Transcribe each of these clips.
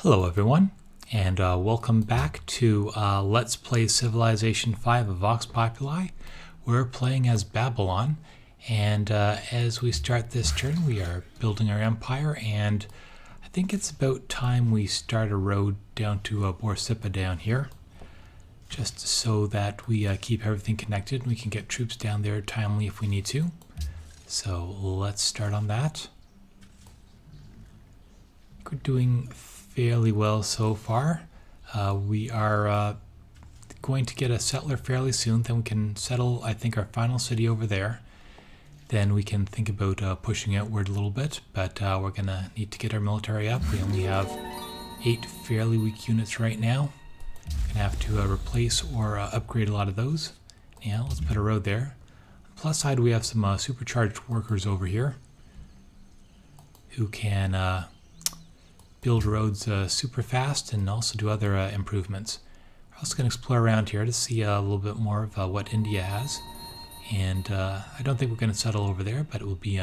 Hello everyone, and welcome back to Let's Play Civilization 5 of Vox Populi. We're playing as Babylon, and as we start this turn we are building our empire, and I think it's about time we start a road down to Borsippa down here, just so that we keep everything connected and we can get troops down there timely if we need to. So let's start on that. We're doing fairly well so far. We are going to get a settler fairly soon, then we can settle, I think, our final city over there. Then we can think about pushing outward a little bit, but we're going to need to get our military up. We only have 8 fairly weak units right now. Going to have to replace or upgrade a lot of those. Yeah, let's put a road there. On the plus side, we have some supercharged workers over here who can build roads super fast and also do other improvements. We're also going to explore around here to see a little bit more of what India has. And I don't think we're going to settle over there, but it will be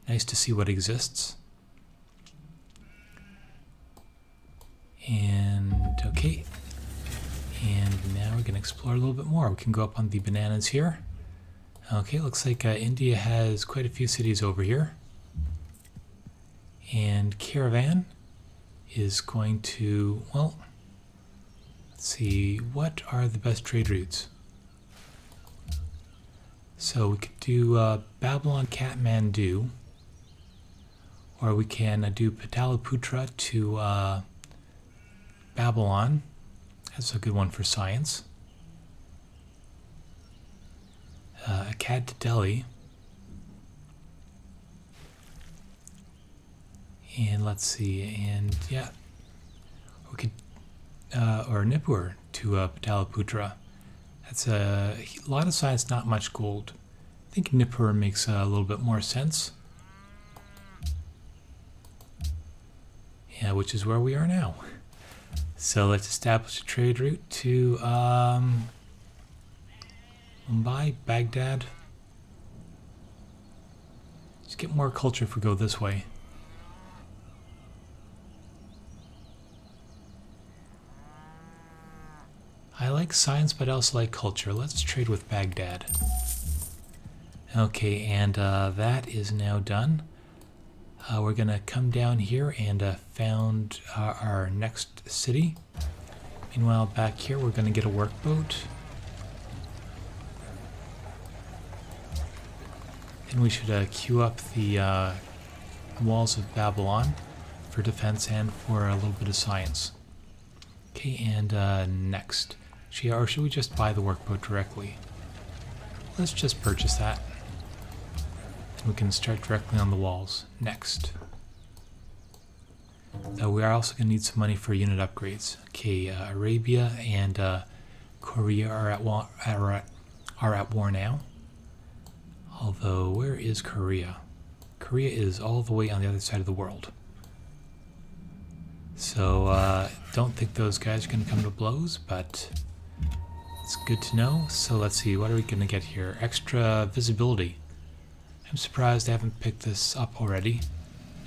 nice to see what exists. And okay. And now we're going to explore a little bit more. We can go up on the bananas here. Okay, looks like India has quite a few cities over here. And Caravan is going to, well, let's see, what are the best trade routes? So we could do Babylon Kathmandu, or we can do Pataliputra to Babylon. That's a good one for science. Akkad to Delhi. And let's see, and yeah, we could, or Nippur to Pataliputra. That's a lot of science, not much gold. I think Nippur makes a little bit more sense. Yeah, which is where we are now. So let's establish a trade route to Mumbai, Baghdad. Just get more culture if we go this way. I like science, but I also like culture. Let's trade with Baghdad. Okay, and that is now done. We're going to come down here and found our next city. Meanwhile, back here, we're going to get a workboat. And we should queue up the walls of Babylon for defense and for a little bit of science. Okay, and next. Or should we just buy the workboat directly? Let's just purchase that. And we can start directly on the walls. Next. We are also going to need some money for unit upgrades. Okay, Arabia and Korea are at war now. Although, where is Korea? Korea is all the way on the other side of the world. So, don't think those guys are going to come to blows, but it's good to know. So let's see, what are we going to get here? Extra visibility. I'm surprised I haven't picked this up already.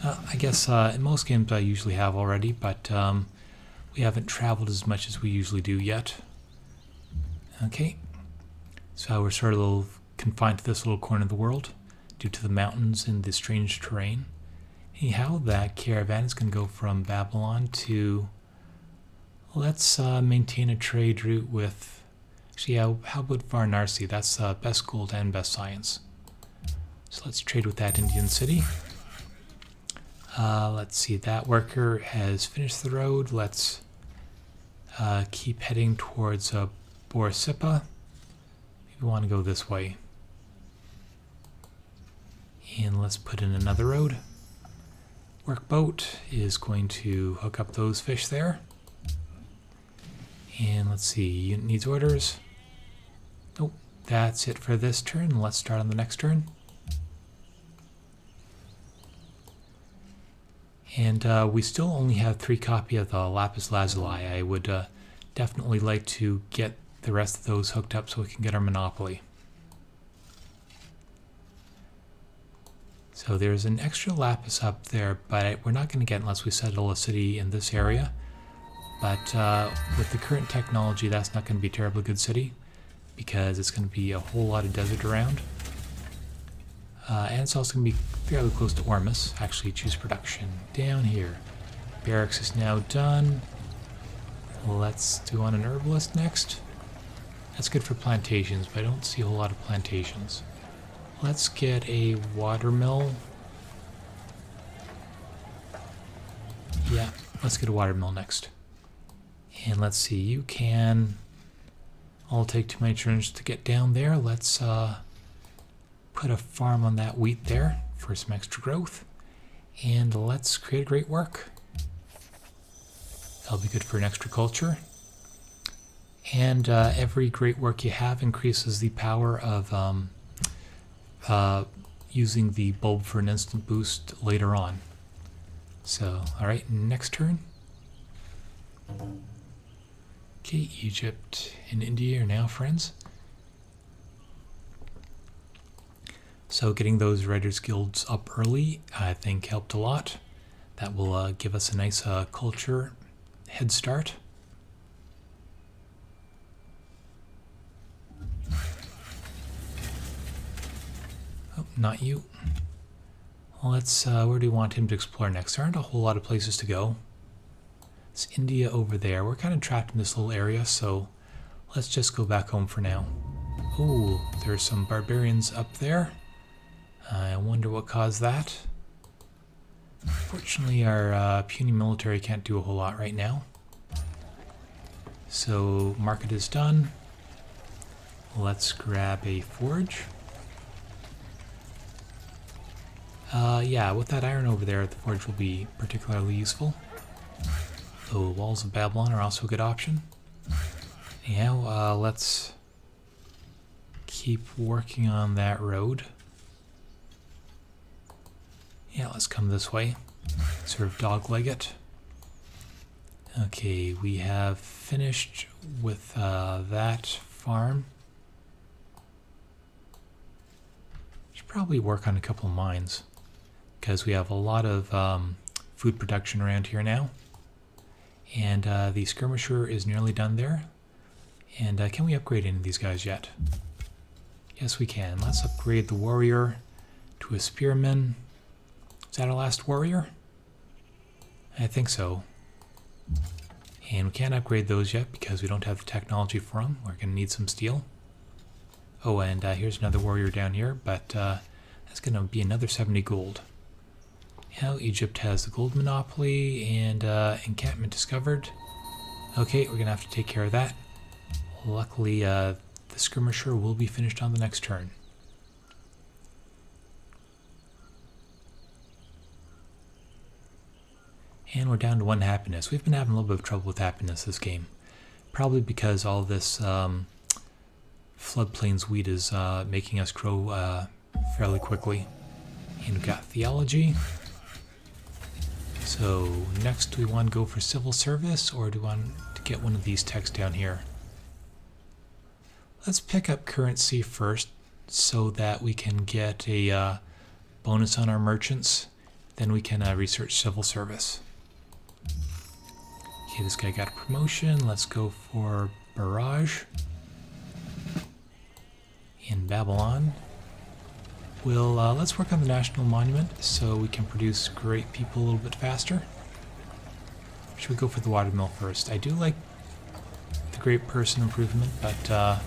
I guess in most games I usually have already, but we haven't traveled as much as we usually do yet. Okay, so we're sort of a little confined to this little corner of the world due to the mountains and the strange terrain. Anyhow, that caravan is going to go from Babylon to, let's maintain a trade route with, actually, how about Varanasi? That's best gold and best science. So let's trade with that Indian city. Let's see, that worker has finished the road. Let's keep heading towards Borsippa. Maybe we want to go this way. And let's put in another road. Workboat is going to hook up those fish there. And let's see, unit needs orders. Nope, that's it for this turn. Let's start on the next turn. And we still only have 3 copies of the lapis lazuli. I would definitely like to get the rest of those hooked up so we can get our monopoly. So there's an extra lapis up there, but we're not going to get unless we settle a city in this area. But with the current technology, that's not going to be a terribly good city, because it's going to be a whole lot of desert around. And it's also going to be fairly close to Ormus. Actually, choose production down here. Barracks is now done. Let's do on an herbalist next. That's good for plantations, but I don't see a whole lot of plantations. Let's get a watermill. Yeah, let's get a watermill next. And let's see, you can... I'll take too many turns to get down there. Let's put a farm on that wheat there for some extra growth. And let's create a great work. That'll be good for an extra culture. And every great work you have increases the power of using the bulb for an instant boost later on. So, alright, next turn. Okay, Egypt and India are now friends. So getting those Writers Guilds up early, I think, helped a lot. That will give us a nice culture head start. Oh, not you. Let's, where do we want him to explore next? There aren't a whole lot of places to go. It's India over there. We're kind of trapped in this little area, so let's just go back home for now. Oh, there's some barbarians up there. I wonder what caused that. Fortunately, our puny military can't do a whole lot right now. So, market is done. Let's grab a forge. Yeah, with that iron over there, the forge will be particularly useful. The walls of Babylon are also a good option. Yeah, let's keep working on that road. Yeah, let's come this way. Sort of dogleg it. Okay, we have finished with that farm. Should probably work on a couple of mines, because we have a lot of food production around here now. And the skirmisher is nearly done there. And can we upgrade any of these guys yet? Yes, we can. Let's upgrade the warrior to a spearman. Is that our last warrior? I think so. And we can't upgrade those yet because we don't have the technology for them. We're going to need some steel. Oh, and here's another warrior down here, but that's going to be another 70 gold. Now Egypt has the gold monopoly and encampment discovered. Okay, we're going to have to take care of that. Luckily, the skirmisher will be finished on the next turn. And we're down to 1 happiness. We've been having a little bit of trouble with happiness this game. Probably because all this floodplains wheat is making us grow fairly quickly. And we've got theology. So next, do we want to go for civil service, or do we want to get one of these techs down here? Let's pick up currency first so that we can get a bonus on our merchants. Then we can research civil service. Okay, this guy got a promotion. Let's go for barrage in Babylon. Let's work on the national monument so we can produce great people a little bit faster. Should we go for the watermill first? I do like the great person improvement, but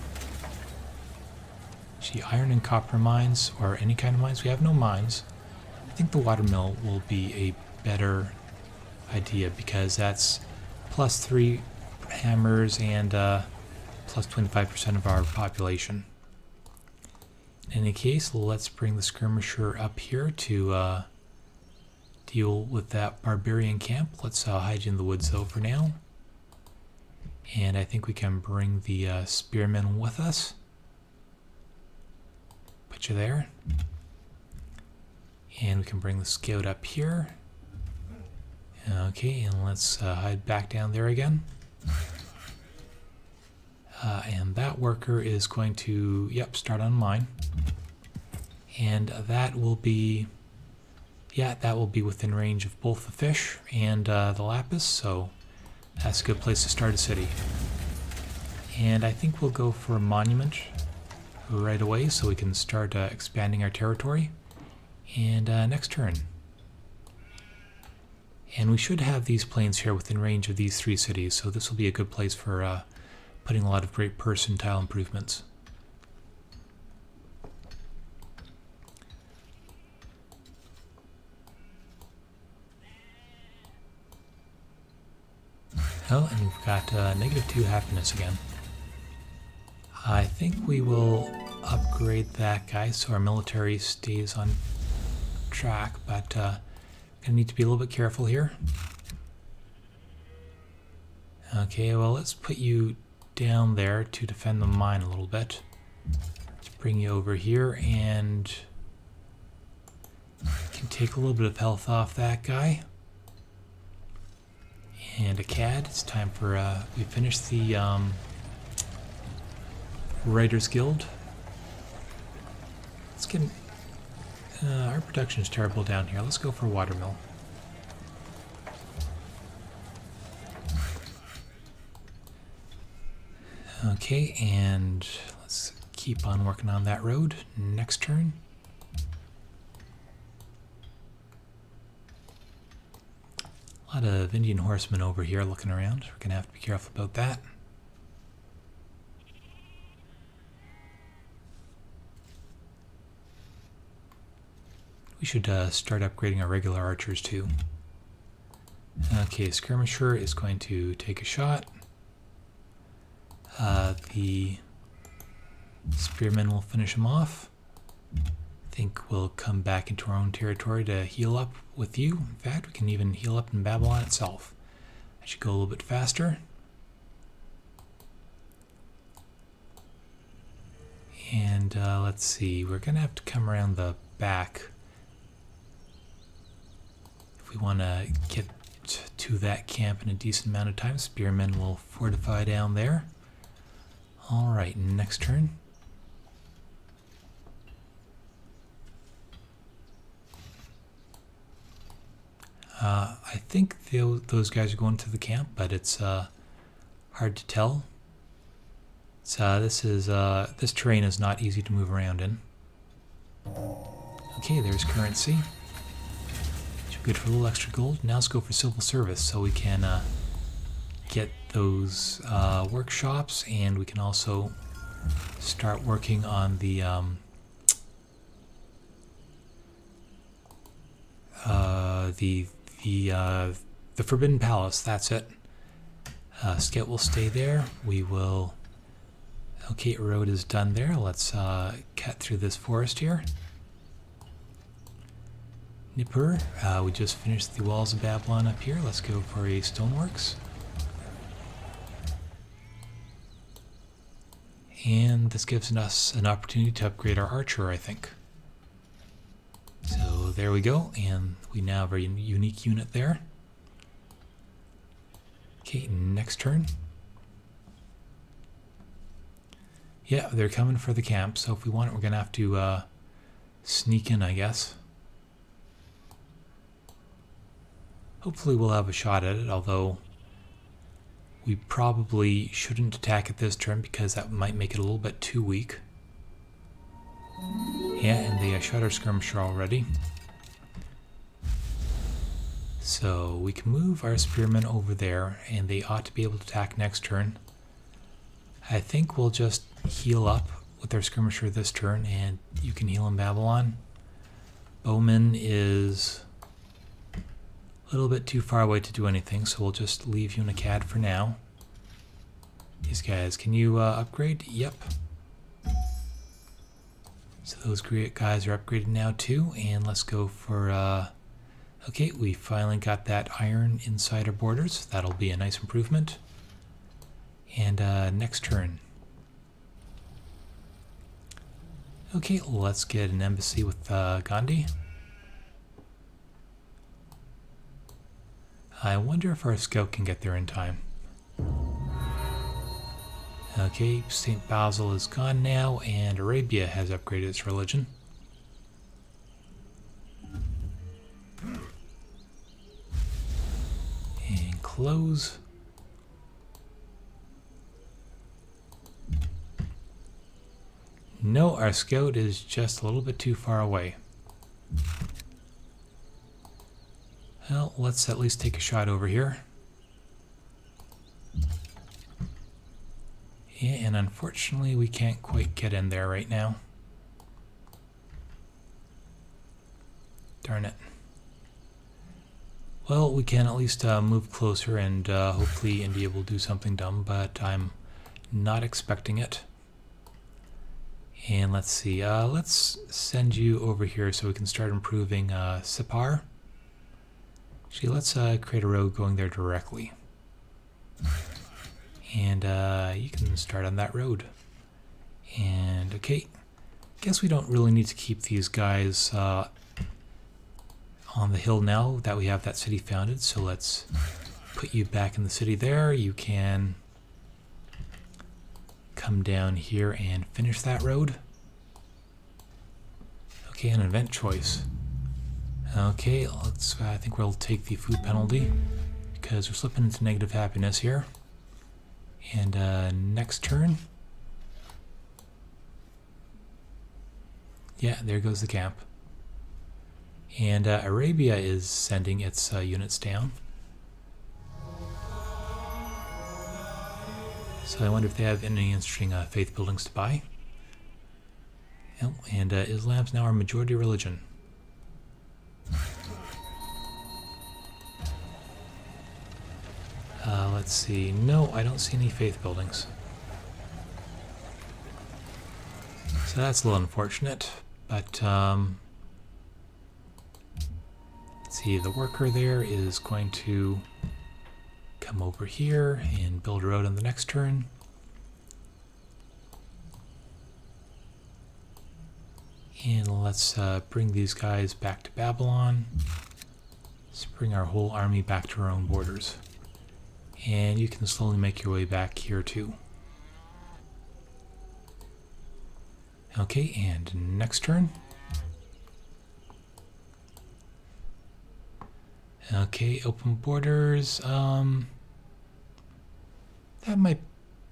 gee, iron and copper mines, or any kind of mines. We have no mines. I think the watermill will be a better idea because that's +3 hammers and plus 25% of our population. In any case, let's bring the skirmisher up here to deal with that barbarian camp. Let's hide you in the woods though for now. And I think we can bring the spearmen with us. Put you there. And we can bring the scout up here. Okay, and let's hide back down there again. And that worker is going to, start on mine. And that will be, that will be within range of both the fish and the lapis, so That's a good place to start a city. And I think we'll go for a monument right away so we can start expanding our territory. And next turn. And we should have these plains here within range of these 3 cities, so this will be a good place for putting a lot of great percentile improvements. Oh, and we've got -2 happiness again. I think we will upgrade that guy so our military stays on track, but gonna need to be a little bit careful here. Okay, well, let's put you down there to defend the mine a little bit. Let's bring you over here and can take a little bit of health off that guy. And a CAD. It's time for we finished the Writers Guild. Let's get our production is terrible down here. Let's go for a watermill. Okay, and let's keep on working on that road. Next turn. A lot of Indian horsemen over here looking around. We're going to have to be careful about that. We should start upgrading our regular archers too. Okay, skirmisher is going to take a shot. The spearmen will finish him off. I think we'll come back into our own territory to heal up with you. In fact, we can even heal up in Babylon itself. I should go a little bit faster. And let's see, we're going to have to come around the back if we want to get to that camp in a decent amount of time. Spearmen will fortify down there. Alright, next turn. I think those guys are going to the camp, but it's hard to tell. So this terrain is not easy to move around in. Okay, there's currency. Good for a little extra gold. Now let's go for civil service so we can get those workshops, and we can also start working on the Forbidden Palace. That's it. Scout will stay there. We will. Okay, road is done there. Let's cut through this forest here. Nippur, we just finished the walls of Babylon up here. Let's go for a stoneworks. And this gives us an opportunity to upgrade our archer, I think. So there we go, and we now have a unique unit there. Okay, next turn. Yeah, they're coming for the camp, so if we want it, we're going to have to sneak in, I guess. Hopefully we'll have a shot at it, although we probably shouldn't attack it this turn because that might make it a little bit too weak. Yeah, and they shot our skirmisher already. So we can move our spearmen over there, and they ought to be able to attack next turn. I think we'll just heal up with our skirmisher this turn, and you can heal in Babylon. Bowman is a little bit too far away to do anything, so we'll just leave you in a CAD for now. These guys, can you upgrade? Yep. So those great guys are upgraded now too, and let's go for okay, we finally got that iron inside our borders. That'll be a nice improvement. And next turn. Okay, let's get an embassy with Gandhi. I wonder if our scout can get there in time. Okay, St. Basil is gone now, and Arabia has upgraded its religion. And close. No, our scout is just a little bit too far away. Well, let's at least take a shot over here. Yeah, and unfortunately we can't quite get in there right now. Darn it. Well, we can at least move closer and hopefully India will do something dumb, but I'm not expecting it. And let's see, let's send you over here so we can start improving Sipar. Actually, let's create a road going there directly. And you can start on that road. And okay, guess we don't really need to keep these guys on the hill now that we have that city founded, so let's put you back in the city there. You can come down here and finish that road. Okay, an event choice. Okay, let's. I think we'll take the food penalty because we're slipping into negative happiness here. And next turn. Yeah, there goes the camp. And Arabia is sending its units down. So I wonder if they have any interesting faith buildings to buy. Yep, and Islam's now our majority religion. Let's see. No, I don't see any faith buildings. So that's a little unfortunate, but let's see, the worker there is going to come over here and build a road on the next turn. And let's bring these guys back to Babylon. Let's bring our whole army back to our own borders. And you can slowly make your way back here too. Okay, and next turn. Okay, open borders. That might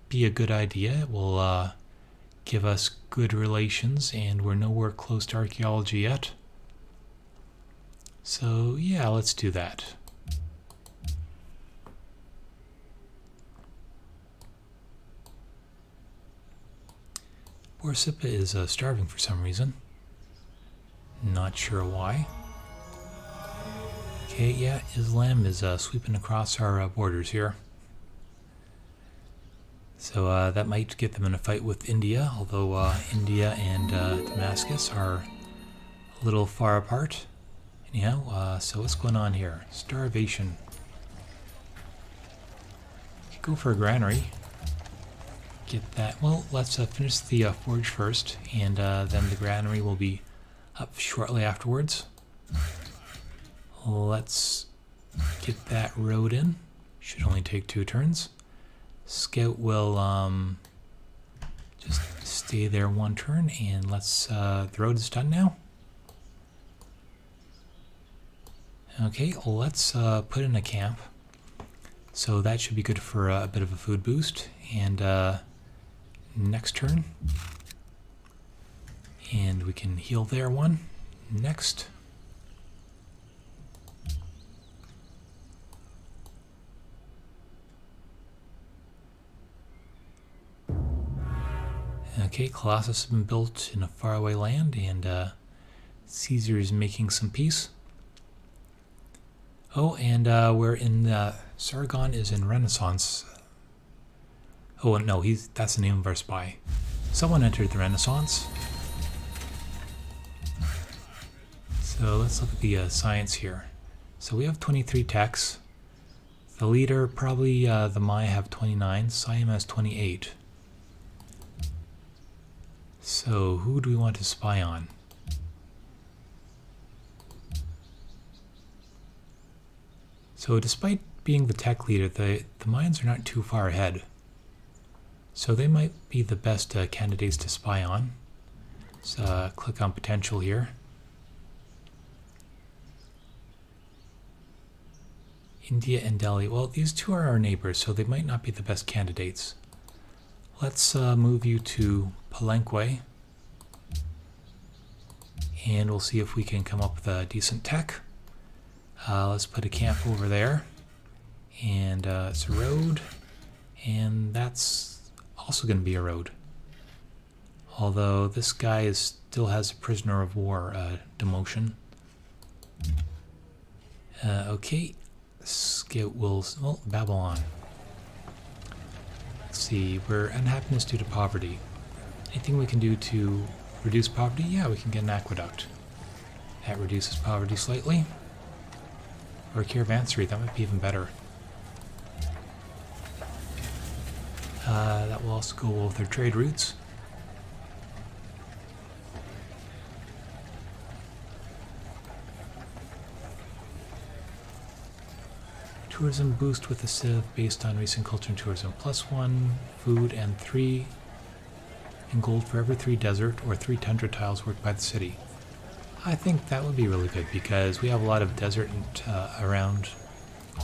be a good idea. It will give us good relations, and we're nowhere close to archaeology yet. So yeah, let's do that. Borsippa is starving for some reason. Not sure why. Okay, yeah, Islam is sweeping across our borders here. So that might get them in a fight with India, although India and Damascus are a little far apart. Anyhow, so what's going on here? Starvation. Go for a granary. Get that. Well, let's finish the forge first, and then the granary will be up shortly afterwards. Let's get that road in. Should only take 2 turns. Scout will just stay there 1 turn, and let's. The road is done now. Okay, let's put in a camp. So that should be good for a bit of a food boost. And next turn. And we can heal there 1. Next. Okay, Colossus has been built in a faraway land, and Caesar is making some peace. Oh, and we're in Sargon is in Renaissance. Oh no, that's the name of our spy. Someone entered the Renaissance. So let's look at the science here. So we have 23 techs. The leader, probably the Maya, have 29. Siam has 28. So who do we want to spy on? So despite being the tech leader, the Mayans are not too far ahead. So they might be the best candidates to spy on. Let's click on potential here. India and Delhi. Well, these two are our neighbors, so they might not be the best candidates. Let's move you to Palenque. and we'll see if we can come up with a decent tech. Let's put a camp over there, and it's a road, and that's also going to be a road. Although this guy still has a prisoner of war demotion. Okay, Scout will, well, Babylon. Let's see, we're unhappiness due to poverty. Anything we can do to reduce poverty? Yeah, we can get an aqueduct. That reduces poverty slightly. Or a caravanserai, that might be even better. That will also go well with our trade routes. Tourism boost with a civ based on recent culture and tourism. +1 food and 3 in gold for every 3 desert or 3 tundra tiles worked by the city. I think that would be really good because we have a lot of desert around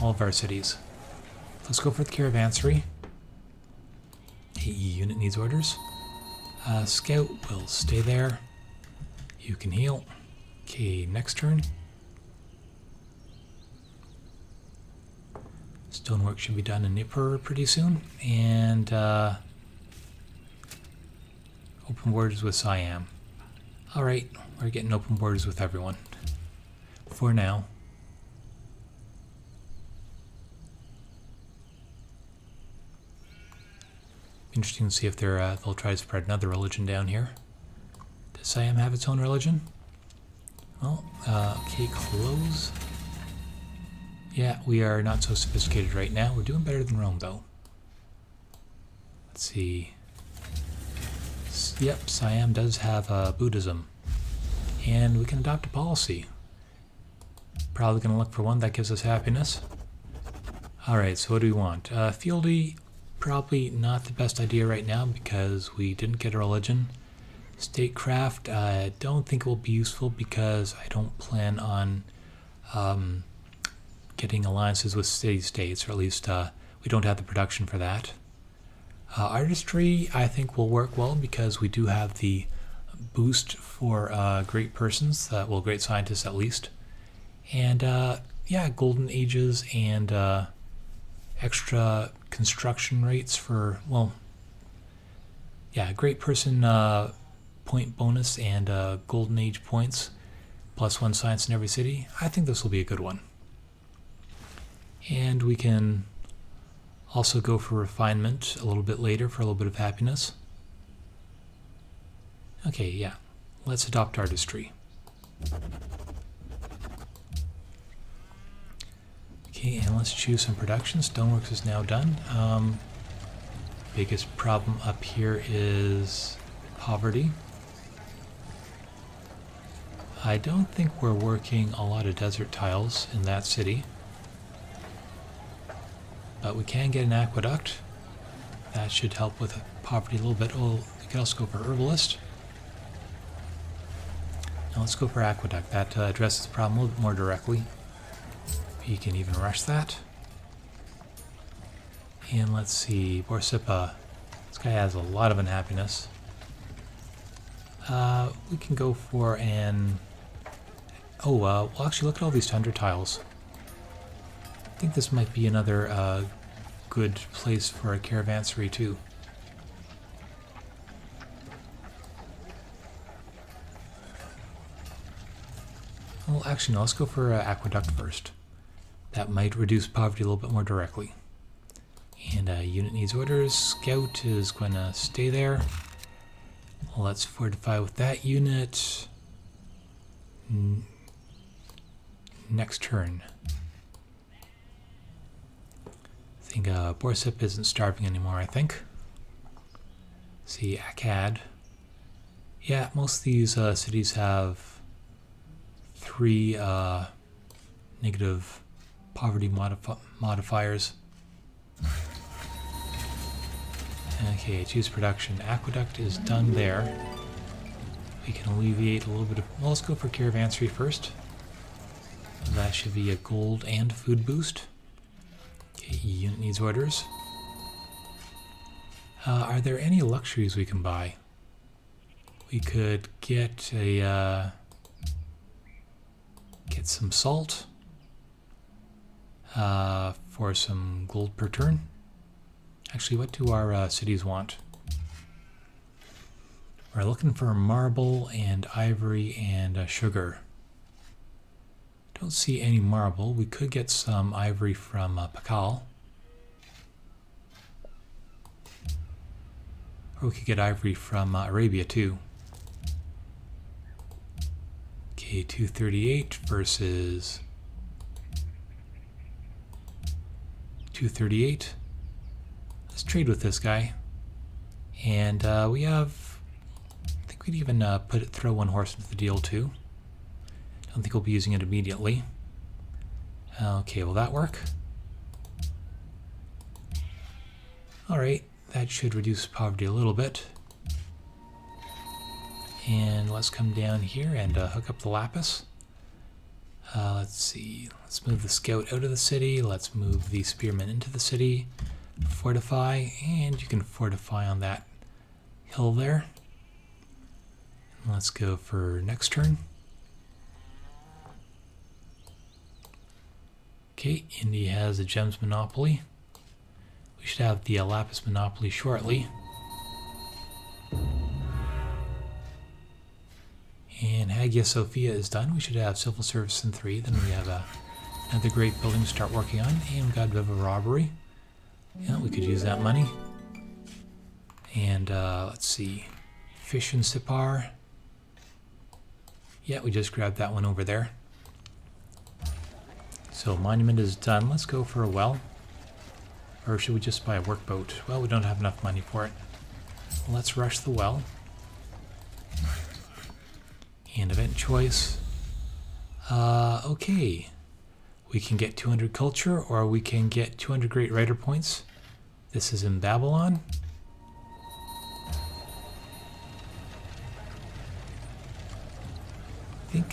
all of our cities. Let's go for the caravanserai. AE unit needs orders. Scout will stay there. You can heal. Okay, next turn. Stonework should be done in Nippur pretty soon. And open borders with Siam. Alright, we're getting open borders with everyone. For now. Interesting to see if they'll try to spread another religion down here. Does Siam have its own religion? Well, okay, close. Yeah, we are not so sophisticated right now. We're doing better than Rome, though. Let's see. Yep, Siam does have Buddhism. And we can adopt a policy. Probably going to look for one that gives us happiness. Alright, so what do we want? Fealty, probably not the best idea right now because we didn't get a religion. Statecraft, I don't think it will be useful because I don't plan on getting alliances with city-states, or at least we don't have the production for that. Artistry, I think, will work well because we do have the boost for great persons, well, great scientists at least. And yeah, golden ages and extra construction rates for, well, yeah, great person point bonus and golden age points, +1 science in every city. I think this will be a good one. And we can also go for refinement a little bit later for a little bit of happiness. Okay, yeah. Let's adopt artistry. Okay, and let's choose some production. Stoneworks is now done. Biggest problem up here is poverty. I don't think we're working a lot of desert tiles in that city. But we can get an aqueduct. That should help with poverty a little bit. Oh, we could also go for herbalist. Now let's go for aqueduct. That addresses the problem a little bit more directly. You can even rush that. And let's see, Borsippa. This guy has a lot of unhappiness. We can go for an... Oh, well, actually, look at all these tundra tiles. I think this might be another good place for a caravanserai too. Well, actually, no, let's go for aqueduct first. That might reduce poverty a little bit more directly. And unit needs orders. Scout is going to stay there. Let's fortify with that unit. Next turn. I think Borsip isn't starving anymore, I think. See, Akkad. Yeah, most of these cities have 3 negative poverty modifiers. Okay, choose production. Aqueduct is done there. We can alleviate a little bit of... Well, let's go for caravanserai first. That should be a gold and food boost. Okay, unit needs orders. Are there any luxuries we can buy? We could get a Get some salt for some gold per turn. Actually, what do our cities want? We're looking for marble and ivory and sugar. Don't see any marble. We could get some ivory from Pakal. Or we could get ivory from Arabia too. Okay, 238 versus 238. Let's trade with this guy. And we have, I think we'd even throw one horse into the deal too. I don't think we'll be using it immediately. Okay, will that work? Alright, that should reduce poverty a little bit. And let's come down here and hook up the lapis. Let's see, let's move the scout out of the city. Let's move the spearmen into the city. Fortify, and you can fortify on that hill there. And let's go for next turn. Okay, India has a gems monopoly. We should have the lapis monopoly shortly. And Hagia Sophia is done. We should have civil service in 3. Then we have another great building to start working on. And we got a bit of a robbery. Yeah, we could use that money. And let's see. Fish and Sipar. Yeah, we just grabbed that one over there. So monument is done. Let's go for a well. Or should we just buy a workboat? Well, we don't have enough money for it. Let's rush the well. And event choice. Okay. We can get 200 culture, or we can get 200 great writer points. This is in Babylon. I think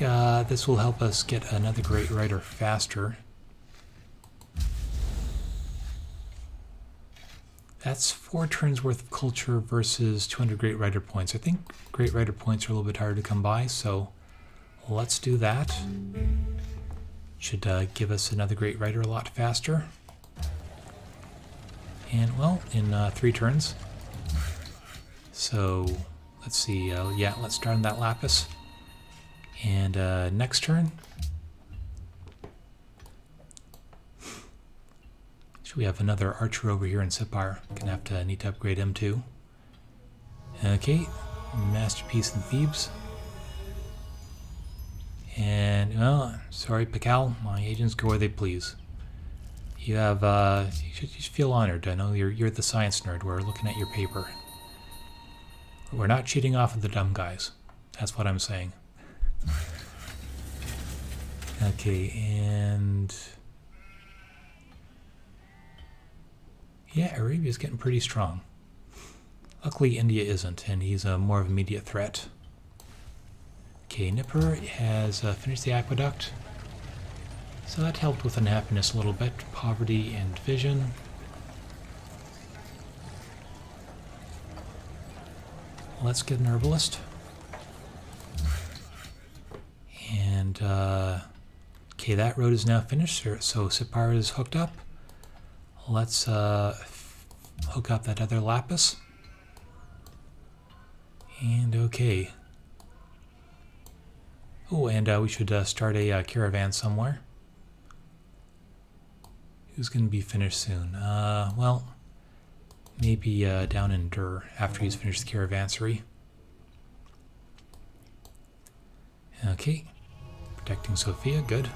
this will help us get another great writer faster. That's 4 turns worth of culture versus 200 great writer points. I think great writer points are a little bit harder to come by, so let's do that. Should give us another great writer a lot faster. And well, in 3 turns. So let's see, yeah, let's start on that lapis. And next turn. We have another archer over here in Sipar. Gonna have to need to upgrade him too. Okay, masterpiece in Thebes. And well, sorry, Pakal, my agents go where they please. You have you should feel honored. I know you're the science nerd. We're looking at your paper. We're not cheating off of the dumb guys. That's what I'm saying. Okay, and yeah, Arabia's getting pretty strong. Luckily, India isn't, and he's a more of an immediate threat. Okay, Nippur has finished the aqueduct. So that helped with unhappiness a little bit. Poverty and vision. Let's get an herbalist. And, okay, that road is now finished, so Sipar is hooked up. Let's hook up that other lapis. And okay. Oh, and we should start a caravan somewhere. Who's going to be finished soon? Well, maybe down in Dur after he's finished the caravanserai. Okay. Protecting Sophia, good.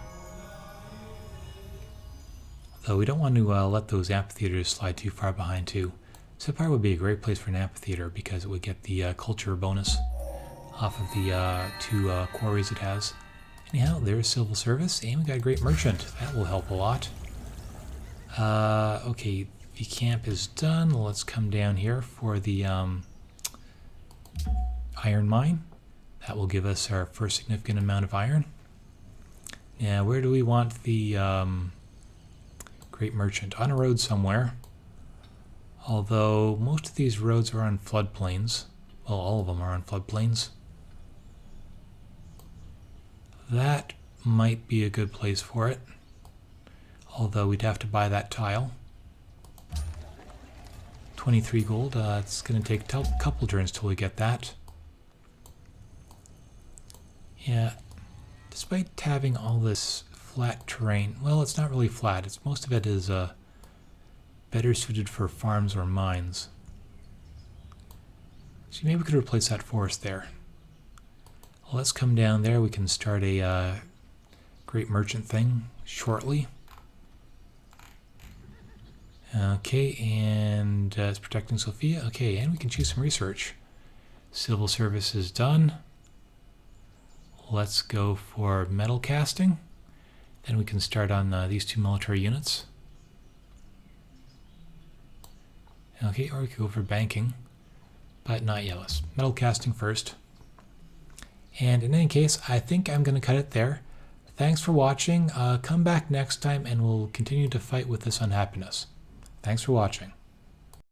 Though we don't want to let those amphitheaters slide too far behind too. Sipar would be a great place for an amphitheater because it would get the culture bonus off of the 2 quarries it has. Anyhow, there's civil service, and we got a great merchant. That will help a lot. Okay, the camp is done. Let's come down here for the iron mine. That will give us our first significant amount of iron. Now, where do we want the great merchant? On a road somewhere. Although most of these roads are on floodplains. Well, all of them are on floodplains. That might be a good place for it. Although we'd have to buy that tile. 23 gold. It's going to take a couple turns till we get that. Yeah. Despite having all this flat terrain, well, it's not really flat. Most of it is better suited for farms or mines. So maybe we could replace that forest there. Well, let's come down there. We can start a great merchant thing shortly. Okay, and it's protecting Sophia. Okay, and we can choose some research. Civil service is done. Let's go for metal casting. Then we can start on these two military units. Okay, or we could go for banking, but not yet. Let's metal casting first. And in any case, I think I'm going to cut it there. Thanks for watching. Come back next time and we'll continue to fight with this unhappiness. Thanks for watching.